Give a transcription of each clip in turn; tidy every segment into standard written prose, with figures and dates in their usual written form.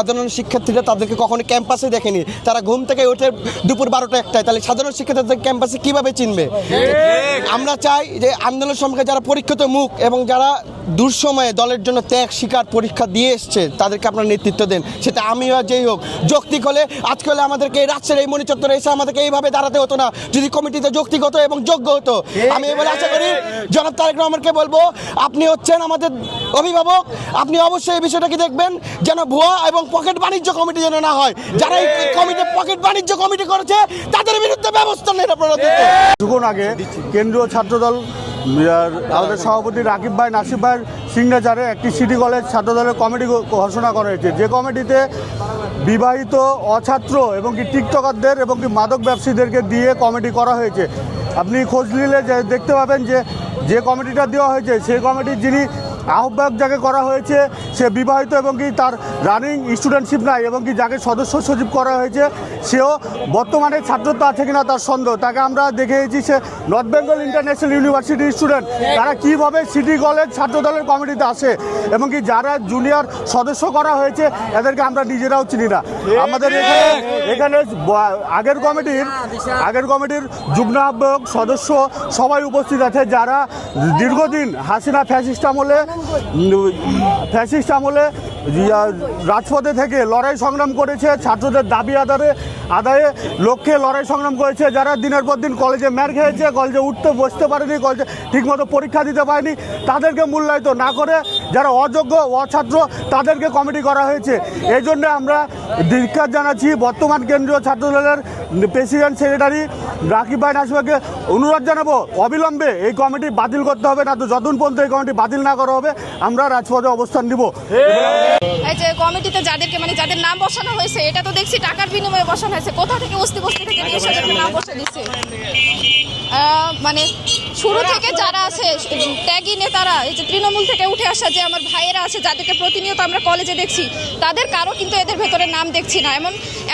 সাধারণ শিক্ষার্থীরা তাদেরকে কখনো ক্যাম্পাসে দেখেনি, তারা ঘুম থেকে উঠে দুপুর 12টা 1টায়, তাহলে সাধারণ শিক্ষার্থীদের ক্যাম্পাসে কীভাবে চিনবে? আমরা চাই যে আন্দোলন সম্পর্কে যারা পরীক্ষিত মুখ এবং যারা দুঃসময়ে দলের জন্য ত্যাগ স্বীকার পরীক্ষা দিয়ে এসছে তাদেরকে আপনারা নেতৃত্ব দেন, সেটা আমি বা যেই হোক। যৌক্তিক হলে আজকে হলে আমাদেরকে এই রাজশাহীর এই মণিচত্বরে এসে আমাদেরকে এইভাবে দাঁড়াতে হতো না, যদি কমিটিতে যৌক্তিগত এবং যোগ্য হতো। আমি এই বলে আশা করি জনাব তারেক রহমানকে বলবো, আপনি হচ্ছেন আমাদের অভিভাবক, আপনি অবশ্যই এই বিষয়টাকে দেখবেন যেন ভুয়া এবং পকেট বাণিজ্য কমিটি যেন না হয়। যারা এই কমিটি পকেট বাণিজ্য কমিটি করেছে তাদের বিরুদ্ধে ব্যবস্থা নেন আপনারা। কিছুক্ষণ আগে কেন্দ্রীয় ছাত্রদল আমাদের সভাপতি রাকিব ভাই নাসিব ভাইয়ের সিগনেচারে একটি সিটি কলেজ ছাত্রদলের কমিটি ঘোষণা করা হয়েছে, যে কমিটিতে বিবাহিত অছাত্র এবং কি টিকটকারদের এবং কি মাদক ব্যবসায়ীদেরকে দিয়ে কমিটি করা হয়েছে। আপনি খোঁজ নিলে দেখতে পাবেন যে কমিটিটা দেওয়া হয়েছে সেই কমিটির যিনি আহ্বায়ক যাকে করা হয়েছে সে বিবাহিত এবং কি তার রানিং স্টুডেন্টশিপ নাই, এবং কি যাকে সদস্য সচিব করা হয়েছে সেও বর্তমানে ছাত্রত্ব আছে কিনা তার সন্দেহ। তাকে আমরা দেখেছি সে নর্থ বেঙ্গল ইন্টারন্যাশনাল ইউনিভার্সিটির স্টুডেন্ট। তারা কীভাবে সিটি কলেজ ছাত্রদলের কমিটিতে আসে এবং কি যারা জুনিয়র সদস্য করা হয়েছে এদেরকে আমরা নিজেরাও চিনি না। আমাদের এখানে আগের কমিটির যুগ্ম আহ্বায়ক সদস্য সবাই উপস্থিত আছে, যারা দীর্ঘদিন হাসিনা ফ্যাসিস্ট আমলে রাজপথে থেকে লড়াই সংগ্রাম করেছে, ছাত্রদের দাবি আদায়ে লক্ষ্যে লড়াই সংগ্রাম করেছে, যারা দিনের পর দিন কলেজে ম্যার খেয়েছে, কলেজে উঠতে বসতে পারেনি, কলেজে ঠিকমতো পরীক্ষা দিতে পারেনি, তাদেরকে মূল্যায়িত না করে যারা অযোগ্য অছাত্র তাদেরকে কমিটি করা হয়েছে। এই জন্য আমরা ধিক্কার জানাচ্ছি বর্তমান কেন্দ্রীয় ছাত্রদলের প্রেসিডেন্ট সেক্রেটারি রাকিব ভাই নাসিবকে অনুরোধ জানাবো অবিলম্বে এই কমিটি বাতিল করতে হবে, না তো যতক্ষণ পর্যন্ত এই কমিটি বাতিল না করা হবে আমরা রাজপথে অবস্থান নিব। এই যে কমিটিতে যাদের নাম বসানো হয়েছে এটা তো দেখছি টাকার বিনিময়ে বসানো হয়েছে, কোথা থেকে বস্তি থেকে নিয়ে এসে নাম বসে দিচ্ছে। শুরু থেকে যারা আছে ত্যাগী নেতারা, এই যে তৃণমূল থেকে উঠে আসা যে আমার ভাইয়েরা আছে যাদেরকে প্রতিনিয়ত আমরা কলেজে দেখছি, তাদের কারো কিন্তু এদের ভেতরে নাম দেখছি না।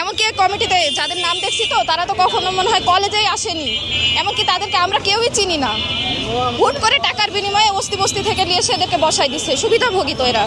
এমনকি কমিটিতে যাদের নাম দেখছি তো তারা তো কখনো মনে হয় কলেজেই আসেনি, এমনকি তাদেরকে আমরা কেউই চিনি না। হুট করে টাকার বিনিময়ে বস্তি থেকে নিয়ে এসে এদেরকে বসাই দিচ্ছে, সুবিধাভোগী তো এরা।